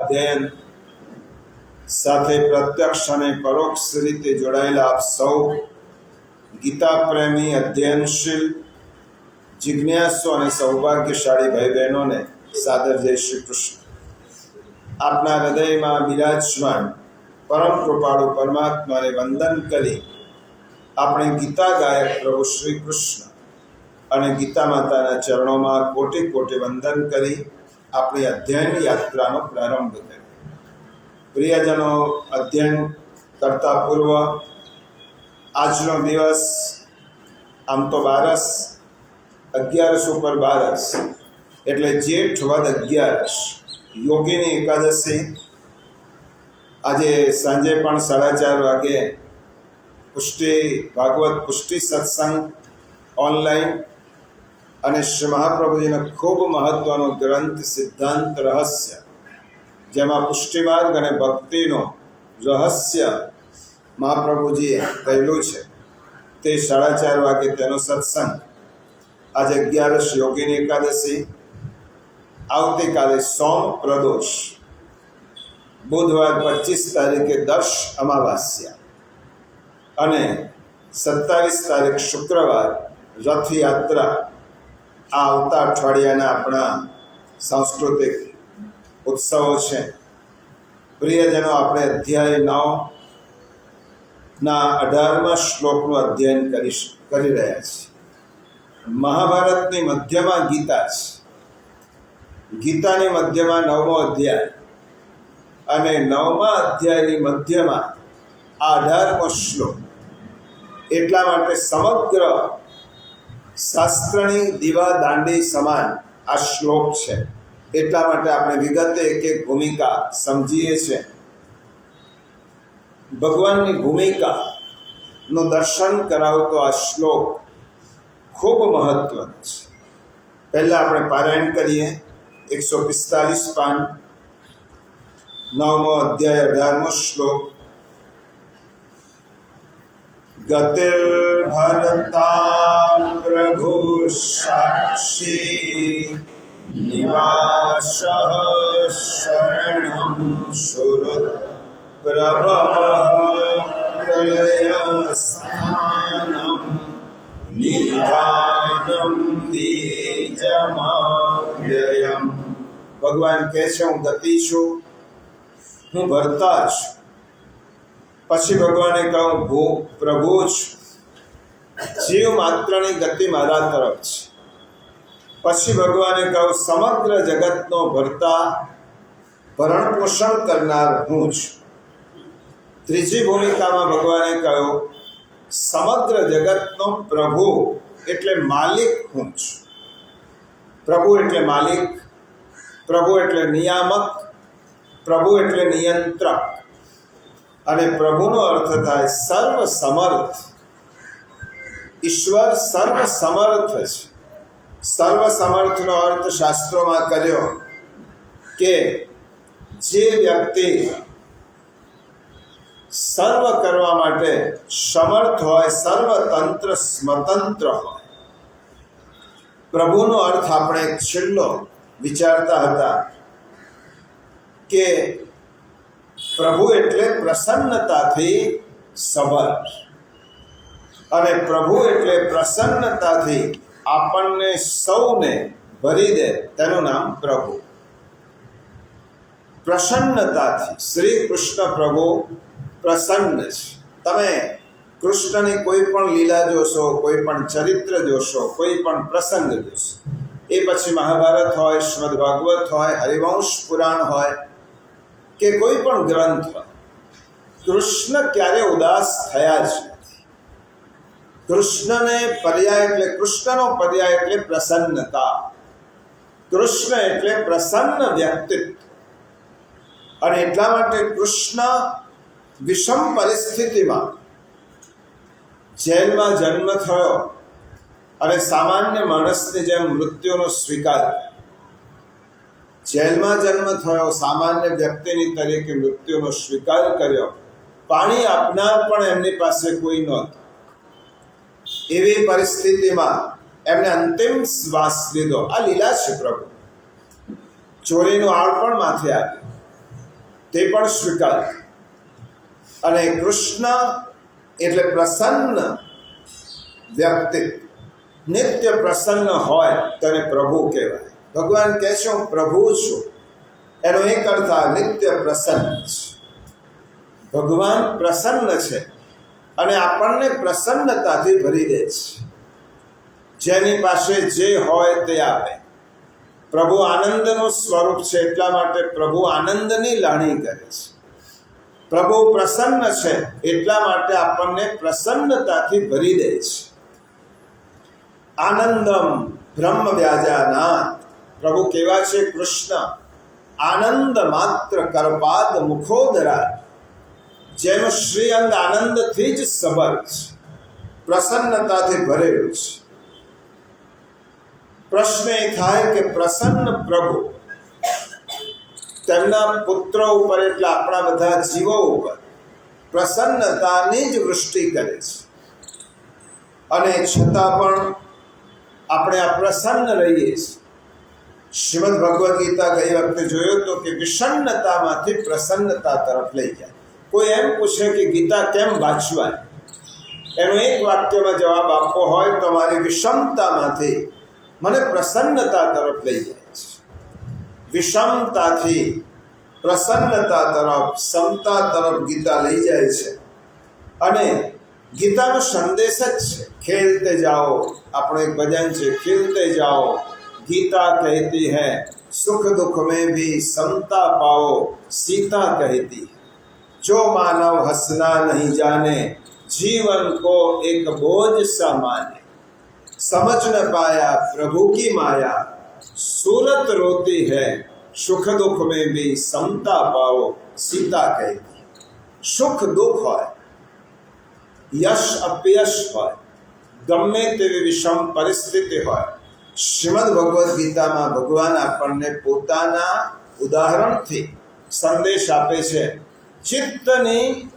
અધ્યયન સાથે પ્રત્યક્ષ અને પરોક્ષ રીતે જોડાયેલા આપ સૌ ગીતા પ્રેમી, અધ્યયનશીલ, જિજ્ઞાસુ અને સૌભાગ્યશાળી ભાઈ બહેનોને સાદર જય શ્રી કૃષ્ણ. આપના હૃદયમાં બિરાજમાન પરમ કૃપાળુ પરમાત્માને વંદન કરી આપણે ગીતા ગાયક પ્રભુ શ્રી કૃષ્ણ અને ગીતા માતાના ચરણોમાં કોટી કોટી વંદન કરી આપણી અધ્યયન યાત્રાનો પ્રારંભ કર્યો. પ્રિયજનો, અધ્યયન કરતા પૂર્વ આજનો દિવસ આમ તો બારસ, 11 ઉપર બારસ એટલે જેઠ વદ 11, યોગીની એકાદશી. આજે સાંજે પણ 4:30 વાગે ભાગવત પુષ્ટિ સત્સંગ ઓનલાઈન અને શ્રી મહાપ્રભુજીનો ખૂબ મહત્વનો ગ્રંથ સિદ્ધાંત રહસ્ય, જેમાં પુષ્ટિ માર્ગ અને ભક્તિનો રહસ્ય મહાપ્રભુજીએ કહેલું છે, તે 4:30 વાગે તેનો સત્સંગ. આજે 11 યોગીની એકાદશી, આવતીકાલે સોમ પ્રદોષ, બુધવાર 25 તારીખે દશ અમાવાસ્યા અને 27 તારીખ શુક્રવાર રથયાત્રા. આ આવતા અઠવાડિયાના આપણા સાંસ્કૃતિક ઉત્સવો છે. પ્રિયજનો, આપણે અધ્યાય 9ના 18મા શ્લોકનું અધ્યયન કરી રહ્યા છીએ. મહાભારતની મધ્યમાં ગીતા છે. ગીતાની મધ્યમાં 9મો અધ્યાય અને 9મા અધ્યાયની મધ્યમાં આ 18મો શ્લોક. એટલા માટે સમગ્ર શાસ્ત્રની દીવા દાંડી સમાન આ શ્લોક છે. એટલા માટે આપણે વિગતે એક એક ભૂમિકા સમજીએ છીએ. ભગવાનની ભૂમિકાનું દર્શન કરાવતો આ શ્લોક ખૂબ મહત્વનો છે. પહેલાં આપણે પારાયણ કરીએ. 145 પાન, 9મો અધ્યાય 18મો શ્લોક. ગતિર્ભરતા પ્રભુ સાક્ષી નિવાસ શરણમ સુરત પ્રભયસ્થાનમ નિધાનમ બીજમાવ્યયમ. ભગવાન કહે છે, હું ગતિ છું, હું ભરતા છું. પછી ભગવાને કહું, પ્રભુ છું. જીવ માત્રની ગતિ મારા તરફ છે. પછી ભગવાને કહું, સમગ્ર જગતનો ભરતા, ભરણ પોષણ કરનાર હું છું. ત્રીજી ભૂમિકામાં ભગવાને કહ્યું, સમગ્ર જગતનો પ્રભુ એટલે માલિક હું છું. પ્રભુ એટલે માલિક, પ્રભુ એટલે નિયામક, પ્રભુ એટલે નિયંત્રક. અને પ્રભુનો અર્થ થાય સર્વ સમર્થ. ઈશ્વર સર્વ સમર્થ છે. સર્વ સમર્થનો અર્થ શાસ્ત્રોમાં કર્યો કે જે વ્યક્તિ સર્વ કરવા માટે સમર્થ હોય, સર્વતંત્ર સ્વતંત્ર હોય. પ્રભુનો અર્થ આપણે છેલ્લો વિચારતા હતા કે પ્રભુ એટલે પ્રસન્નતાથી સબર, અને પ્રભુ એટલે પ્રસન્નતાથી આપણને સૌને ભરી દે, તેનું નામ પ્રભુ. પ્રસન્નતાથી શ્રી કૃષ્ણ પ્રભુ પ્રસન્ન છે. તમે કૃષ્ણની કોઈ પણ લીલા જોશો, કોઈ પણ ચરિત્ર જોશો, કોઈ પણ પ્રસંગ જોશો, એ પછી મહાભારત હોય, શ્રીમદ ભાગવત હોય, હરિવંશ પુરાણ હોય કે કોઈ પણ ગ્રંથ હોય, કૃષ્ણ ક્યારે ઉદાસ થયા જ નથી. કૃષ્ણનો પર્યાય એટલે પ્રસન્નતા. કૃષ્ણ એટલે પ્રસન્ન વ્યક્તિત્વ. અને એટલા માટે કૃષ્ણ વિષમ પરિસ્થિતિમાં જેલમાં જન્મ થયો અને સામાન્ય માણસની જેમ મૃત્યુનો સ્વીકાર. જેલમાં જન્મ થયો, સામાન્ય વ્યક્તિની તરીકે મૃત્યુનો સ્વીકાર કર્યો. પાણી આપનાર પણ એમની પાસે કોઈ નહોતું. એવી પરિસ્થિતિમાં એમને અંતિમ શ્વાસ લીધો. આ લીલા છે પ્રભુ. ચોરીનું આળ પણ માથે આવ્યું. તે પણ સ્વીકાર. અને કૃષ્ણ એટલે પ્રસન્ન વ્યક્તિ, નિત્ય પ્રસન્ન હોય તેને પ્રભુ કહેવાય. ભગવાન કહે છે હું પ્રભુ છું, એનો એક અર્થ આ નિત્ય પ્રસન્ન છે. ભગવાન પ્રસન્ન છે અને આપણને પ્રસન્નતાથી ભરી દે છે. જેની પાસે જે હોય તે આપે. પ્રભુ આનંદનું સ્વરૂપ છે, એટલા માટે પ્રભુ આનંદની લાણી કરે છે. પ્રભુ પ્રસન્ન છે એટલા માટે આપણને પ્રસન્નતાથી ભરી દે છે. આનંદમ બ્રહ્મ વ્યાજાનાથ. પ્રભુ કેવા છે કૃષ્ણ? આનંદ માત્ર કરપાદ મુખોદરા. જેનું શ્રીઅંગ આનંદથી જ સબર છે, પ્રસન્નતાથી ભરેલું છે. પ્રશ્ન એ થાય કે પ્રસન્ન પ્રભુ તેમના પુત્રો ઉપર એટલે આપણા બધા જીવો ઉપર પ્રસન્નતાની જ વૃષ્ટિ કરે છે, અને છતાં પણ આપણે અપ્રસન્ન રહીએ છીએ. શ્રીમદ ભગવદ્ ગીતા ગઈ વખતે જોયો તો કે વિષન્નતામાંથી પ્રસન્નતા તરફ લઈ જાય. કોઈ એમ પૂછે કે ગીતા કેમ વાંચવાય, એનો એક વાક્યમાં જવાબ આપવો હોય તો મારી વિષમતામાંથી મને પ્રસન્નતા તરફ લઈ જાય છે. વિષમતાથી પ્રસન્નતા તરફ, સમતા તરફ ગીતા લઈ જાય છે. અને ગીતાનો સંદેશ જ છે ખેલતે જાઓ. આપણો એક ભજન છે, ખેલતે જાઓ गीता कहती है सुख दुख में भी समता पाओ, सीता कहती है जो मानव हंसना नहीं जाने जीवन को एक बोझ सा माने, समझ न पाया प्रभु की माया सूरत रोती है सुख दुख में भी समता पाओ, सीता कहती. સુખ દુઃખ હોય, યશ અપયશ હોય, ગમે તેવી વિષમ પરિસ્થિતિ હોય, શ્રીમદ ભગવદ્ ગીતામાં ભગવાન આપણને પોતાના ઉદાહરણથી સંદેશ આપે છે. ચિત્તની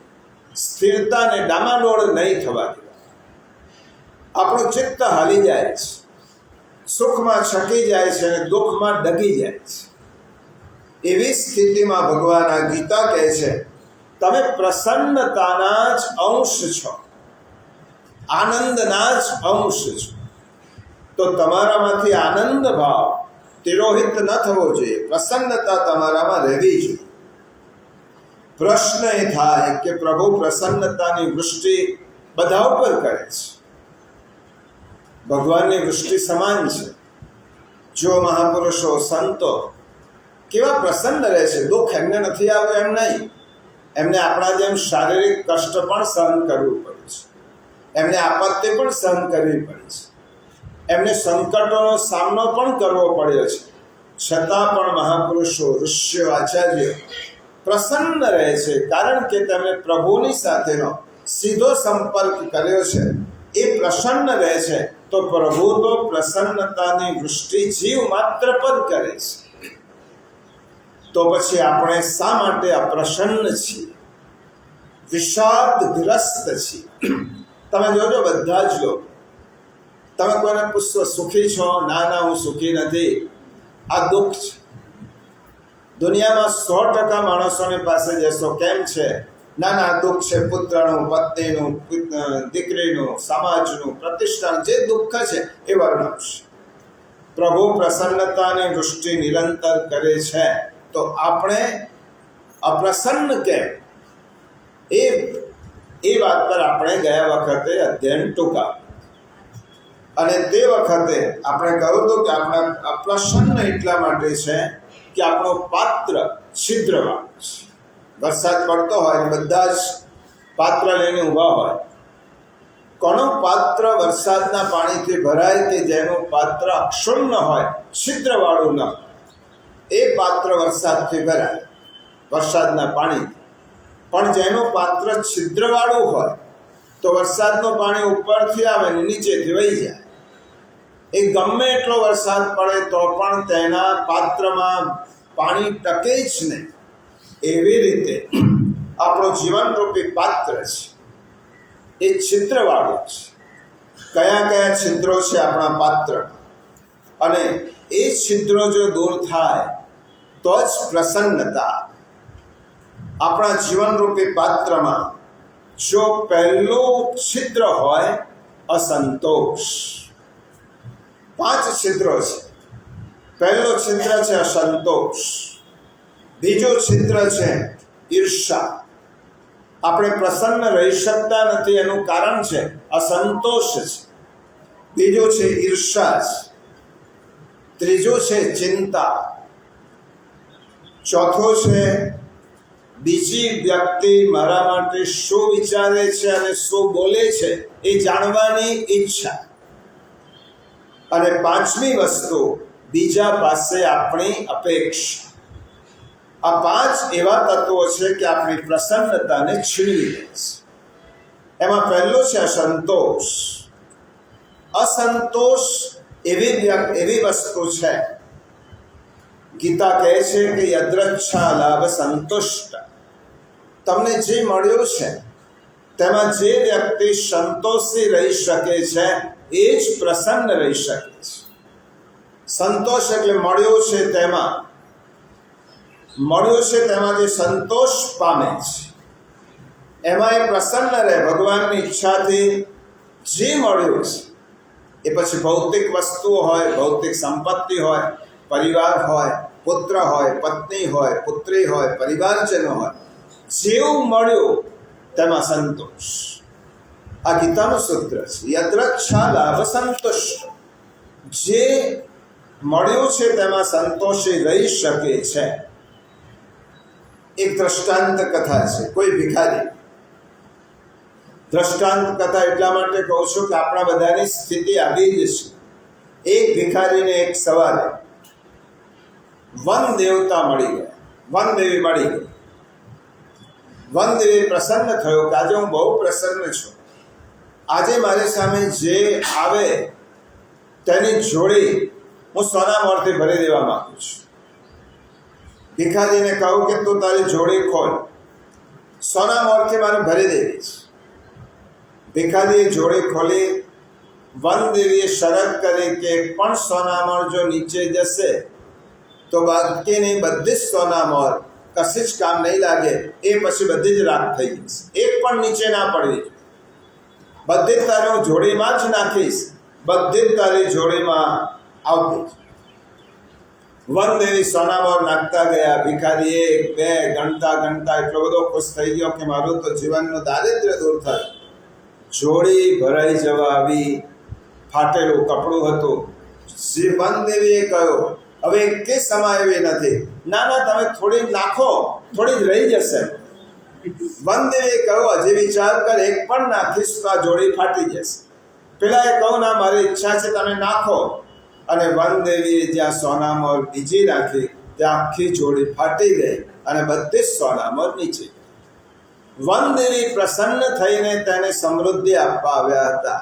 સ્થિરતાને ડામાડોળ નહીં થવા દેવા. આપણું ચિત્ત હાલી જાય છે, સુખમાં છકી જાય છે અને દુઃખમાં ડગી જાય છે. એવી સ્થિતિમાં ભગવાન આ ગીતા કહે છે તમે પ્રસન્નતાના જ અંશ છો, આનંદના જ અંશ છો. તો તમારામાંથી આનંદ ભાવ તિરોહિત ન થવો જોઈએ, પ્રસન્નતા તમારામાં રહેવી જોઈએ. પ્રશ્ન એ થાય કે પ્રભુ પ્રસન્નતાની વૃષ્ટિ બધા ઉપર કરે છે. ભગવાનની વૃષ્ટિ સમાન છે. જો મહાપુરુષો સંતો કેવા પ્રસન્ન રહે છે, દુઃખ એમને નથી આવ્યું એમ નહીં. એમને આપણા જેમ શારીરિક કષ્ટ પણ સહન કરવું પડે છે, એમને આપત્તિ પણ સહન કરવી પડે છે, એમને સંકટોનો સામનો પણ કરવો પડ્યો છે. છતાં પણ મહાપુરુષો, ઋષિઓ, આચાર્યો પ્રસન્ન રહે છે, કારણ કે તેમણે પ્રભુની સાથેનો સીધો સંપર્ક કર્યો છે. એ પ્રસન્ન રહે છે તો પ્રભુ તો પ્રસન્નતાની વૃષ્ટિ જીવ માત્ર પર કરે છે. તો પછી આપણે શા માટે અપ્રસન્ન છીએ, વિષાદગ્રસ્ત છીએ? તમે જોજો બધા જ લોકો, તમે કોઈને પૂછશો સુખી છો? ના ના, હું સુખી નથી, આ દુઃખ છે. દુનિયામાં 100% માણસોની પાસે જશો કેમ છે? ના ના, દુઃખ છે, પુત્રનું, પત્નીનું, દીકરીનું, સમાજનું, પ્રતિષ્ઠાનું, જે દુઃખ છે એ વર્ણવશે. પ્રભુ પ્રસન્નતાની વૃષ્ટિ નિરંતર કરે છે તો આપણે અપ્રસન્ન કેમ? એ વાત પર આપણે ગયા વખતે અધ્યયન ટૂંકા, અને તે વખતે આપણે કહ્યું હતું કે આપણે અપ્રસન્ન એટલા માટે છે કે આપણો પાત્ર છિદ્રવાળું છે. વરસાદ પડતો હોય બધા જ પાત્ર લઈને ઊભા હોય. કોનો પાત્ર વરસાદના પાણીથી ભરાય કે જેનું પાત્ર અક્ષુણ્ણ હોય, છિદ્રવાળું ન હોય, એ પાત્ર વરસાદથી ભરાય, વરસાદના પાણીથી. પણ જેનું પાત્ર છિદ્રવાળું હોય તો વરસાદનું પાણી ઉપરથી આવે ને નીચેથી વહી જાય. એ ગમે એટલો વરસાદ પડે તો પણ તેના પાત્રમાં પાણી ટકે જ નહીં. એવી રીતે આપણું જીવનરૂપી પાત્ર છે એ છિદ્રવાળું છે. કયા કયા છિદ્રો છે આપણા પાત્ર, અને એ છિદ્રો જો દૂર થાય તો જ પ્રસન્નતા. આપણા જીવનરૂપી પાત્રમાં જો પહેલું છિદ્ર હોય અસંતોષ, 5 છિદ્રો છે. પહેલો છિદ્ર છે અસંતોષ, બીજો છિદ્ર છે ઈર્ષા. આપણે પ્રસન્ન રહી શકતા નથી એનું કારણ છે અસંતોષ છે. બીજો છે ઈર્ષા છે. ત્રીજો છે ચિંતા. ચોથો છે બીજી વ્યક્તિ મારા માટે શું વિચારે છે અને શું બોલે છે એ જાણવાની ઈચ્છા. અને 5મી વસ્તુ બીજા પાસે આપણી અપેક્ષા. આ 5 એવા તત્વો છે કે આપણી પ્રસન્નતાને છીનવી લે છે. એમાં પહેલો છે અસંતોષ. અસંતોષ એવી વસ્તુ છે, ગીતા કહે છે કે યદ્રચ્છા લાભ સંતુષ્ટ. તમને જે મળ્યું છે તેમાં જે વ્યક્તિ સંતોષી રહી શકે છે એ જ પ્રસન્ન રહી શકે છે. સંતોષ એટલે મળ્યું છે તેમાં જે સંતોષ પામે છે એમાં એ પ્રસન્ન રહે. ભગવાનની ઈચ્છાથી જે મળ્યું છે એ પછી ભૌતિક વસ્તુઓ હોય, ભૌતિક સંપત્તિ હોય, પરિવાર હોય, પુત્ર હોય, પત્ની હોય, પુત્રી હોય, પરિવારજનો હોય, જેવું મળ્યું તેમાં સંતોષ. આ ગીતાનું સૂત્ર છે. યદ્રચ્છા લાભ સંતુષ્ટ. જે મળ્યું છે તેમાં સંતોષી રહી શકે છે. એક દ્રષ્ટાંત કથા છે. કોઈ ભિખારી, દ્રષ્ટાંત કથા એટલા માટે કહું છું કે આપણા બધાની સ્થિતિ આવી જ છે. એક ભિખારીને એક સવારે વન દેવતા મળી ગયા, વનદેવી મળી ગઈ. વનદેવી પ્રસન્ન થયો કે આજે હું બહુ પ્રસન્ન છું. આજે મારી સામે જે આવે તેની જોડી હું સોના મોરથી ભરી દેવા માંગુ છું. ભિખારીને કહું કે તું તારી જોડી ખોલ, સોના મોરથી મારે ભરી દેવી છે. ભિખારીએ જોડી ખોલી. વનદેવીએ શરત કરી કે પણ સોનામોર જો નીચે જશે તો બાકીની બધી જ સોનામોર કશી જ કામ નહીં લાગે, એ પછી બધી જ રાખ થઈ જશે. એક પણ નીચે ના પડવી, બધી જ તારી હું જોડીમાં જ નાખીશ, બધી જ તારી જોડીમાં આવતી. વનદેવી સોનામોર નાખતા ગયા. ભિખારી 1 2 ગણતા એટલો બધો ખુશ થઈ ગયો કે મારું તો જીવનનું દારિદ્ર્ય દૂર થયું. જોડી ભરાઈ જવા આવી. ફાટેલું કપડું હતું. શ્રી વનદેવીએ કહ્યું હવે કે સમય એવી નથી, ના તમે થોડી નાખો, થોડી જ રહી જશે. વનદેવીએ કહ્યું હજી વિચાર કર, એક પણ નાખીશ તો આ જોડી ફાટી જશે. પેલાએ કહું ના મારી ઈચ્છા છે તમે નાખો. અને વનદેવીએ જ્યાં સોનામોર બીજી નાખી ત્યાં આખી જોડી ફાટી ગઈ અને બધી જ સોનામોર નીચે. વનદેવી પ્રસન્ન થઈને તેને સમૃદ્ધિ આપવા આવ્યા હતા.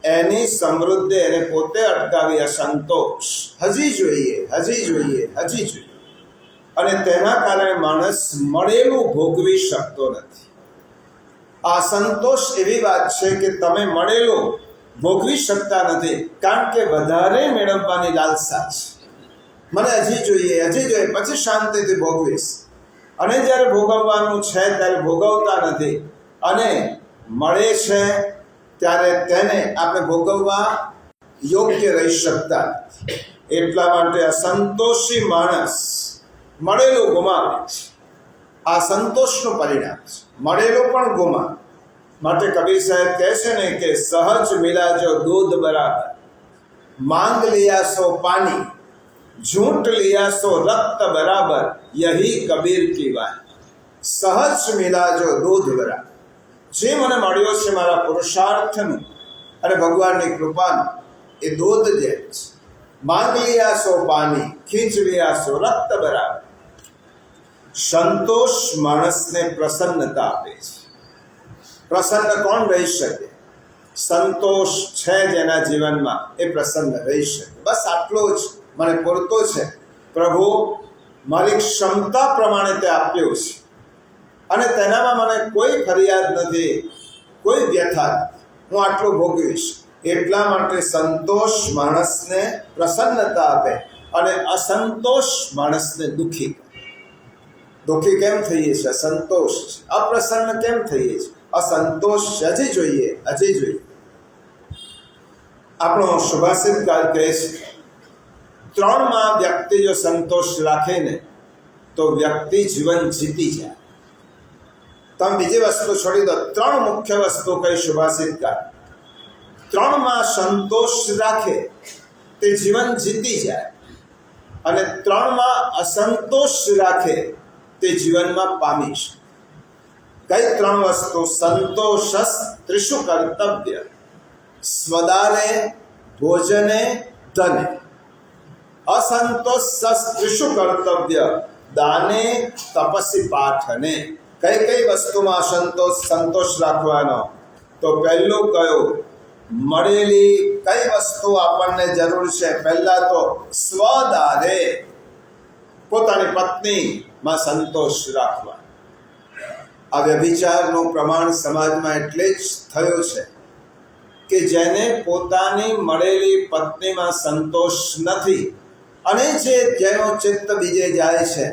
એની સમૃદ્ધિ એને પોતે અટકાવી. અસંતોષ, હજી જોઈએ. અને તેના કારણે માણસ મળેલું ભોગવી શકતો નથી. આ સંતોષ એવી વાત છે કે તમે મળેલું ભોગવી શકતા નથી, કારણ કે વધારે મેળવવાની લાલસા છે. મને હજી જોઈએ, પછી શાંતિથી ભોગવીશ. અને જ્યારે ભોગવવાનું છે ત્યારે ભોગવતા નથી, અને મળે છે ત્યારે તેને આપણે ભોગવવા યોગ્ય રહી શકતા નથી. એટલા માટે અસંતોષી માણસ મળેલું ગુમાવે છે. આ સંતોષનું પરિણામ છે. મળેલું પણ ગુમાવે. માટે કબીર સાહેબ કહે છે ને કે સહજ મિલા જો દૂધ બરાબર, માંગ લિયા સો પાની, झूठ लिया सो रक्त बराबर, यही कबीर की बात. સહજ મિલા જો દૂધ બરાબર. જે મને મળ્યો છે મારા પુરુષાર્થનું અને ભગવાનની કૃપાનું, એ દૂધ જે છે. માંગ લિયા સો પાની, ખીંચ લિયા સો રક્ત બરાબર. સંતોષ માણસને પ્રસન્નતા આપે છે. પ્રસન્ન કોણ રહી શકે? સંતોષ છે જેના જીવનમાં એ પ્રસન્ન રહી શકે. બસ આટલો જ મને પૂરતો છે. પ્રભુ મારી ક્ષમતા પ્રમાણે તે આપ્યું છે અને તેનામાં મને કોઈ ફરિયાદ નથી, કોઈ વ્યથા નથી. હું આટલું ભોગવીશ. એટલા માટે સંતોષ માણસને પ્રસન્નતા આપે અને અસંતોષ માણસને દુઃખી કરે. દુઃખી કેમ થઈએ છીએ? સંતોષ. અપ્રસન્ન કેમ થઈએ છીએ? અસંતોષ. હજી જોઈએ, હજી જોઈએ. આપણો સુભાષિતકાર કહે છે, ત્રણમાં વ્યક્તિ જો સંતોષ રાખે ને તો વ્યક્તિ જીવન જીતી જાય. તમે બીજી વસ્તુ છોડી દો, ત્રણ મુખ્ય વસ્તુ કઈ સુભાષિતકાર. ત્રણમાં સંતોષ રાખે તે જીવન જીતી જાય, અને ત્રણમાં અસંતોષ રાખે તે જીવનમાં પામી શકે. કઈ ત્રણ વસ્તુ? સંતોષસ ત્રિષુ કર્તવ્ય, સ્વદાને, ભોજને, ધને. અસંતોષસ ત્રિષુ કર્તવ્ય, દાને, તપસી, પાઠને. કઈ કઈ વસ્તુમાં સંતોષ રાખવાનો? તો પહેલું કયું? મળેલી કઈ વસ્તુ આપણને જરૂર છે? પહેલા તો સ્વદારે, પોતાની પત્નીમાં સંતોષ રાખવા. આ વ્યભિચારનું પ્રમાણ સમાજમાં એટલે જ થયું છે કે જેને પોતાની મળેલી પત્નીમાં સંતોષ નથી અને જેનો ચિત્ત બીજે જાય છે,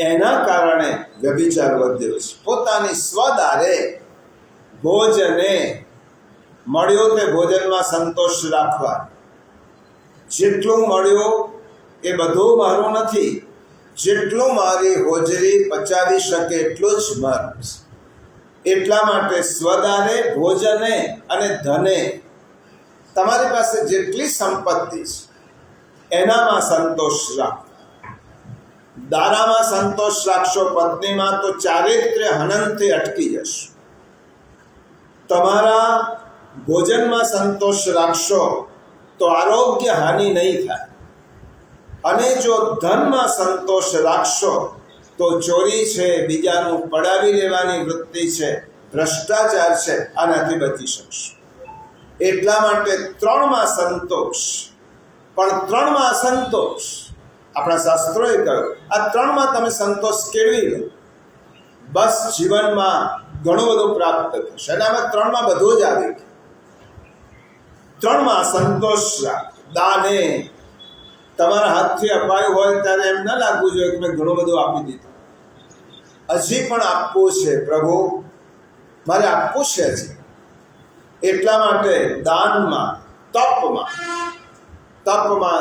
એના કારણે વ્યભિચાર વધ્યો છે. પોતાની સ્વદારે, ભોજને, મળ્યો તે ભોજનમાં સંતોષ રાખવા. જેટલું મળ્યું એ બધું મારું નથી, જેટલું મારી હોજરી પચાવી શકે એટલું જ મારું છે. એટલા માટે સ્વદાને, ભોજને અને ધને, તમારી પાસે જેટલી સંપત્તિ છે એનામાં સંતોષ રાખો. દારામાં સંતોષ રાખશો, પત્નીમાં, તો ચારિત્ર્ય હનનથી અટકી જશો. તમારા ભોજનમાં સંતોષ રાખશો તો આરોગ્ય હાનિ નહીં થાય. અને જો ધનમાં સંતોષ રાખશો તો ચોરી છે, બીજાનું પડાવી લેવાની વૃત્તિ છે, ભ્રષ્ટાચાર છે, આનાથી બચી શકશો. એટલા માટે ત્રણમાં સંતોષ. પણ ત્રણમાં અસંતોષ આપણા શાસ્ત્રોએ કહ્યું, આ ત્રણમાં તમે સંતોષ કેળવી લો, બસ જીવનમાં ઘણું બધું પ્રાપ્ત થશે. અને આમાં ત્રણમાં બધું જ આવી ગયું. ત્રણમાં સંતોષ રાખ. દાને, તમારા હાથથી અપાયું હોય ત્યારે એમ ન લાગવું જોઈએ કે મેં ઘણું બધું આપી દીધું, હજી પણ આપવું છે પ્રભુ, મારે આપવું છે હજી. એટલા માટે દાનમાં, તપમાં,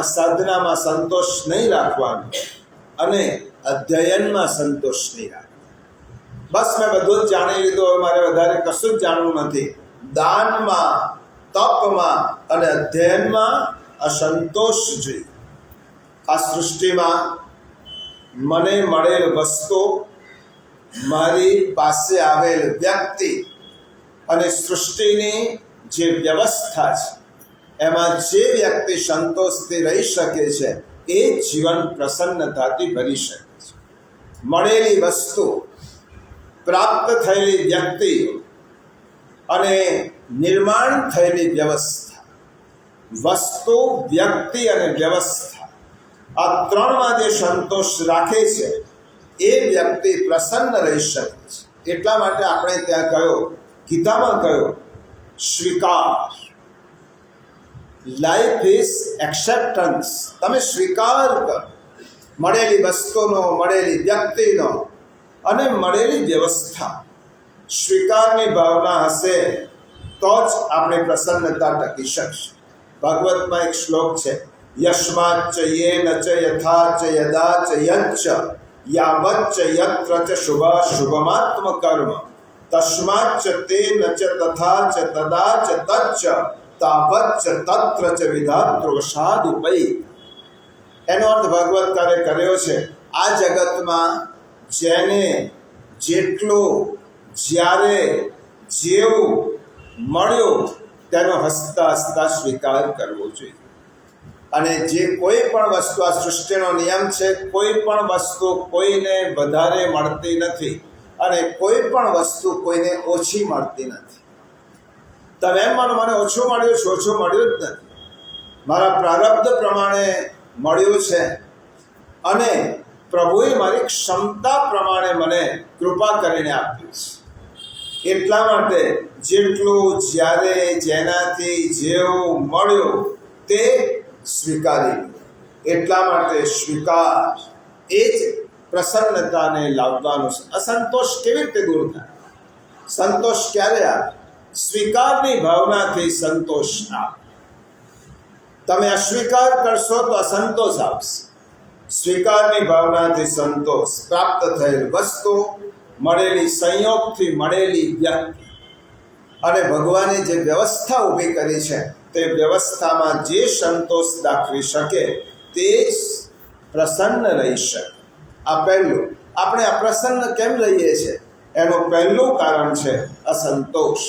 સાધનામાં સંતોષ નહીં રાખવાનો, અને અધ્યયનમાં સંતોષ નહીં રાખવાનો. બસ મેં બધું જ જાણી લીધું, હવે મારે વધારે કશું જ જાણવું નથી. દાનમાં, તપમાં અને અધ્યયનમાં અસંતોષ જોઈએ. આ સૃષ્ટિમાં મને મળેલ વસ્તુ, મારી પાસે આવેલ વ્યક્તિ અને સૃષ્ટિની જે વ્યવસ્થા છે, એમાં જે વ્યક્તિ સંતોષથી રહી શકે છે એ જીવન પ્રસન્નતાથી ભરી શકે છે. મળેલી વસ્તુ, પ્રાપ્ત થયેલી વ્યક્તિ અને નિર્માણ થયેલી વ્યવસ્થા, વસ્તુ, વ્યક્તિ અને વ્યવસ્થા, આ ત્રણમાં જે સંતોષ રાખે છે એ વ્યક્તિ પ્રસન્ન રહી શકે છે. એટલા માટે આપણે ત્યાં કહ્યું, ગીતામાં કહ્યું, સ્વીકાર. Life is acceptance. તમે સ્વીકાર કરો મળેલી વસ્તુનો, મળેલી વ્યક્તિનો અને મળેલી વ્યવસ્થા. સ્વીકારની ભાવના હશે તો જ આપણી પ્રસન્નતા ટકી શકશે. ભાગવતમાં એક શ્લોક છે, યસ્માચ્ચ યેન ચ યથા ચ યદા ચ યચ્ચ યાવચ્ચ યત્ર ચ શુભમાત્મ કર્મ તસ્માચ્ચ તેન ચ તથા ચ તદા ચ તચ્ચ તાવચ્ચ તત્ર ચ વિધાતૃવશાદુપૈ. એનો અર્થ ભાગવતકારે કર્યો છે, આ જગતમાં જેને જેટલું, જ્યારે, જેવું મળ્યું તેનો હસતા હસતા સ્વીકાર કરવો જોઈએ. અને જે કોઈ પણ વસ્તુ, આ સૃષ્ટિનો નિયમ છે, કોઈ પણ વસ્તુ કોઈને વધારે મળતી નથી અને કોઈ પણ વસ્તુ કોઈને ઓછી મળતી નથી. તમે એમ માનો મને ઓછું મળ્યું છે, ઓછું મળ્યું જ નથી. મારા પ્રારબ્ધ પ્રમાણે મળ્યું છે અને પ્રભુએ મારી ક્ષમતા પ્રમાણે મને કૃપા કરીને આપ્યું છે. એટલા માટે જેટલું, જ્યારે, જેનાથી જેવું મળ્યું તે સ્વીકારી. એટલા માટે સ્વીકાર એ જ પ્રસન્નતાને લાવવાનું છે. અસંતોષ કેવી રીતે દૂર થાય? સંતોષ ક્યારે આવે? સ્વીકારની ભાવનાથી સંતોષ આવે. તમે અસ્વીકાર કરશો તો અસંતોષ આવશે. સ્વીકારની ભાવનાથી સંતોષ, પ્રાપ્ત થયેલ વસ્તુ, મળેલી સંયોગથી મળેલી વ્યક્તિ અને ભગવાને જે વ્યવસ્થા ઊભી કરી છે તે વ્યવસ્થામાં જે સંતોષ દાખવી શકે તે જ પ્રસન્ન રહી શકે. આ પહેલું. આપણે અપ્રસન્ન કેમ રહીએ છીએ એનું પહેલું કારણ છે અસંતોષ.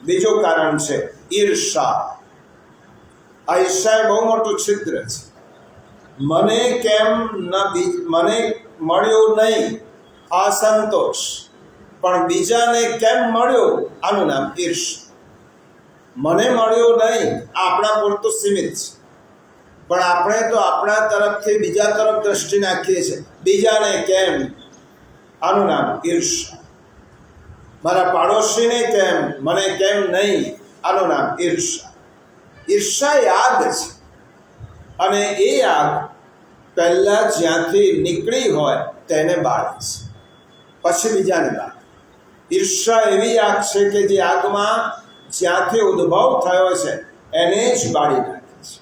બીજું કારણ છે ઈર્ષા. આ ઈર્ષા એ બહુ મોટું છિદ્ર છે. મને કેમ મને મળ્યું નહીં આ સંતોષ, પણ બીજાને કેમ મળ્યું આનું નામ ઈર્ષા. મને મળ્યું નહીં આ આપણા પૂરતું સીમિત છે, પણ આપણે તો આપણા તરફથી બીજા તરફ દ્રષ્ટિ નાખીએ છીએ. બીજાને કેમ આનું નામ ઈર્ષા. મારા પાડોશીને કેમ, મને કેમ નહીં આનું નામ ઈર્ષા. ઈર્ષા એ આગ છે અને એ આગ પહેલાં જ્યાંથી નીકળી હોય તેને બાળે છે, પછી બીજાને બાળે. ઈર્ષા એવી આગ છે કે જે આગમાં જ્યાંથી ઉદ્ભવ થયો છે એને જ બાળી નાખે છે.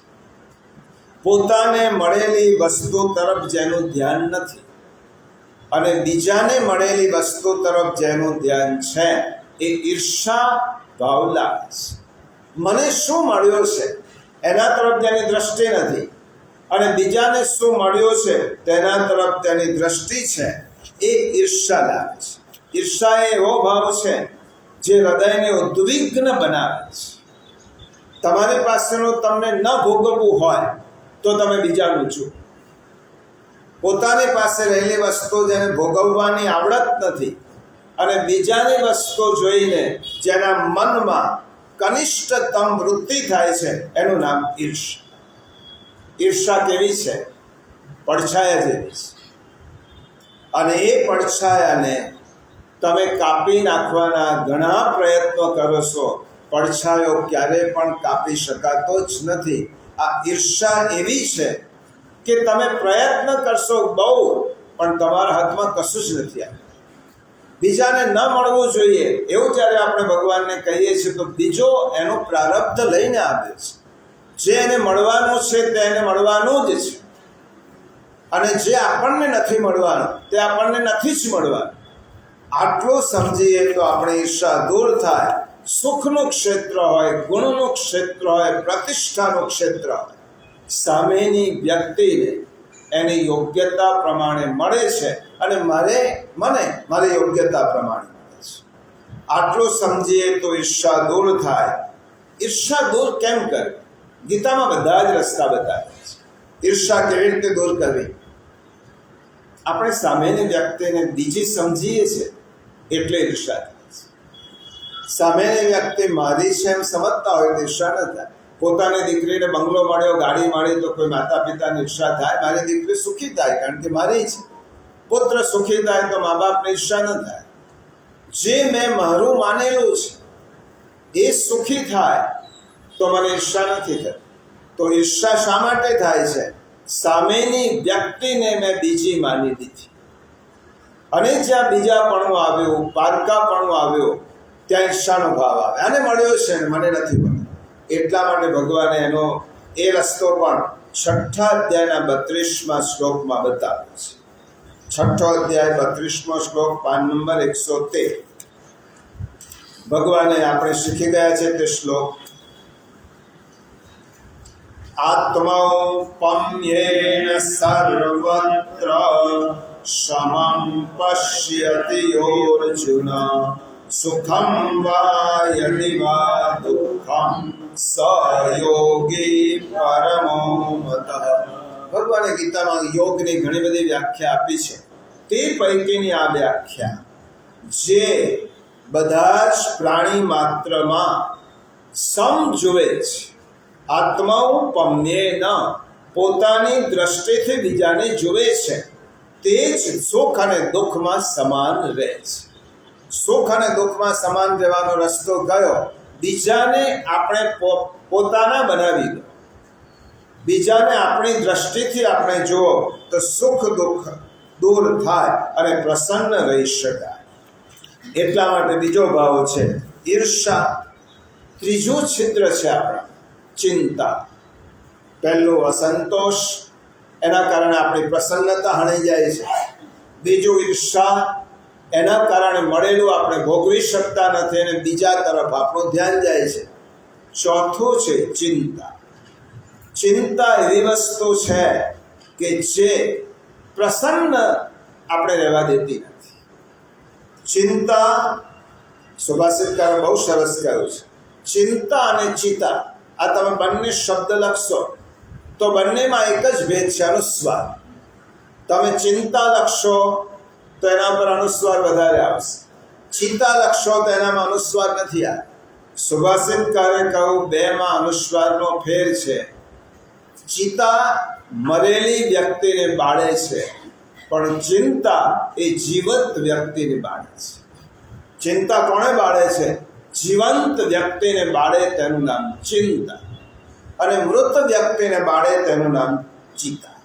પોતાને મળેલી વસ્તુ તરફ જેનું ધ્યાન નથી અને બીજાને મળેલી વસ્તુ તરફ જેનું ધ્યાન છે એ ઈર્ષા ભાવ લાગે છે. મને શું મળ્યો છે એના તરફ જેની દ્રષ્ટિ નથી અને બીજાને શું મળ્યું છે તેના તરફ તેની દ્રષ્ટિ છે એ ઈર્ષા લાગે છે. ઈર્ષા એ એવો ભાવ છે જે હૃદયને ઉદ્વિગ્ન બનાવે છે. તમારી પાસેનું તમને ન ભોગવવું હોય તો તમે બીજાનું જુઓ. પોતાની પાસે રહેલી વસ્તુ જેને ભોગવવાની આવડત નથી અને બીજાની વસ્તુ જોઈને જેના મનમાં કનિષ્ઠતમ વૃત્તિ થાય છે એનું નામ ઈર્ષા. ઈર્ષા કેવી છે? પડછાયા જેવી છે. અને એ પડછાયાને તમે કાપી નાખવાના ઘણા પ્રયત્નો કરો છો, પડછાયો ક્યારે પણ કાપી શકાતો જ નથી. આ ઈર્ષા એવી છે કે તમે પ્રયત્ન કરશો બહુ, પણ તમારા હાથમાં કશું જ નથી આવ્યું. બીજાને ન મળવું જોઈએ એવું જ્યારે આપણે ભગવાનને કહીએ છીએ તો બીજો એનો પ્રારબ્ધ લઈને આવે છે. જે એને મળવાનું છે તે એને મળવાનું જ છે અને જે આપણને નથી મળવાનું તે આપણને નથી જ મળવાનું. આટલું સમજીએ તો આપણે ઈર્ષા દૂર થાય. સુખનું ક્ષેત્ર હોય, ગુણનું ક્ષેત્ર હોય, પ્રતિષ્ઠાનું ક્ષેત્ર હોય, સામેની વ્યક્તિને એની યોગ્યતા પ્રમાણે મળે છે અને મારી યોગ્યતા પ્રમાણે મળે છે. આટલું સમજીએ તો ઈર્ષા દૂર થાય. ઈર્ષા દૂર કેમ કરવી? ગીતામાં બધા જ રસ્તા બતાવ્યા છે. ઈર્ષા કેવી રીતે દૂર કરવી? આપણે સામેની વ્યક્તિને બીજી સમજીએ છીએ એટલે ઈર્ષા થાય છે. સામેની વ્યક્તિ મારી છે એમ સમજતા હોય તો ઈર્ષા ન થાય. પોતાની દીકરીને બંગલો મળ્યો, ગાડી મળી તો કોઈ માતા પિતાની ઈર્ષા થાય? મારી દીકરી સુખી થાય કારણ કે મારી છે. પુત્ર સુખી થાય તો મા બાપની ઈર્ષા ન થાય. જે મેં મારું માનેલું છે એ સુખી થાય તો મને ઈર્ષા નથી થતી. તો ઈર્ષા શા માટે થાય છે? સામેની વ્યક્તિને મેં બીજી માની દીધી અને જ્યાં બીજાપણું આવ્યું, પારકાપણું આવ્યું, ત્યાં ઈર્ષાનો ભાવ આવે. આને મળ્યો છે ને મને નથી મળ્યો. એટલા માટે ભગવાને એનો એ રસ્તો પણ 6ઠા અધ્યાયના 32મા શ્લોકમાં બતાવ્યો છે. 6ઠો અધ્યાય 32મો શ્લોક, પાન નંબર 113. ભગવાને આપણે શીખી ગયા છે તે શ્લોક. આત્મૌપમ્યેન સર્વત્ર સમં પશ્યતિ યોર્જુન સુખમ વા યદિ વા દુઃખમ સ યોગી પરમો મતઃ. ભગવાને ગીતામાં યોગની ઘણી બધી વ્યાખ્યા આપી છે. તે પૈકીની આ વ્યાખ્યા જે બધા જ પ્રાણી માત્રમાં સમ જુએ છે. આત્મૌપમ્યેન પોતાની દ્રષ્ટિથી બીજાને જુએ છે તે જ સુખ અને દુઃખમાં સમાન રહે છે. સુખ અને દુઃખમાં સમાન રહેવાનો રસ્તો કયો? બીજાને આપણે પોતાના બનાવી દો. બીજાને આપણી દ્રષ્ટિથી આપણે જુઓ તો સુખ દુઃખ દૂર થાય અને પ્રસન્ન રહી શકાય. એટલા માટે બીજો ભાવ છે ઈર્ષા. ત્રીજું છિદ્ર છે આપણા ચિંતા. પહેલું અસંતોષ, એના કારણે આપણી પ્રસન્નતા હણાઈ જાય છે. બીજું ઈર્ષા, એના કારણે મળેલું આપણે ભોગવી શકતા નથી અને બીજા તરફ આપણું ધ્યાન જાય છે. ચોથું છે ચિંતા. ચિંતા એવી વસ્તુ છે કે જે પ્રસન્ન આપણે રહેવા દેતી નથી. ચિંતા, સુભાષિતકારે બહુ સરસ કહ્યું છે, ચિંતા અને ચિતા, આ તમે બંને શબ્દ લખશો તો બંનેમાં એક જ ભેદ છે, અનુસ્વાર. તમે ચિંતા લખશો તો એના પર અનુસ્વાર વધારે આવશે, ચિતા લખશો તો એનામાં અનુસ્વાર નથી આવે. સુભાષિતકારે કહ્યું બેમાં અનુસ્વારનો ફેર છે. ચિતા મરેલી વ્યક્તિને બાળે છે, પણ ચિંતા એ જીવંત વ્યક્તિને બાળે છે. ચિંતા કોણે બાળે છે? જીવંત વ્યક્તિને બાળે તેનું નામ ચિંતા, અને મૃત વ્યક્તિને બાળે તેનું નામ ચિતા.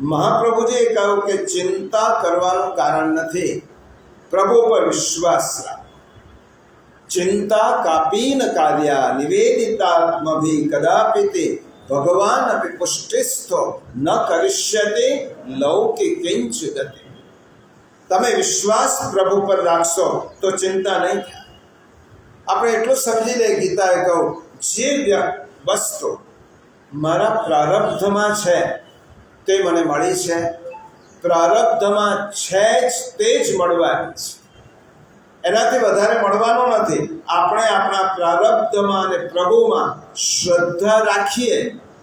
મહાપ્રભુજીએ કહ્યું કે ચિંતા કરવાનું કારણ નથી, પ્રભુ પર વિશ્વાસ રાખ. ચિંતા કાપીન કાર્યા નિવેદિતાત્મભિ કદાપિ તે ભગવાન અપી પુષ્ટિસ્થો ન કરિષ્યતે લૌકિક કિંચ ગતિ. તમે વિશ્વાસ પ્રભુ પર રાખશો તો ચિંતા નહીં થાય. આપણે એટલું સમજી લે, ગીતાએ કહું જે વસ્તુ મારા પ્રારબ્ધમાં છે તે મને મળી છે, પ્રારબ્ધમાં છે જ તે જ મળવાની છે, એનાથી વધારે મળવાનો નથી. આપણે આપણા પ્રારબ્ધમાં અને પ્રભુમાં શ્રદ્ધા રાખીએ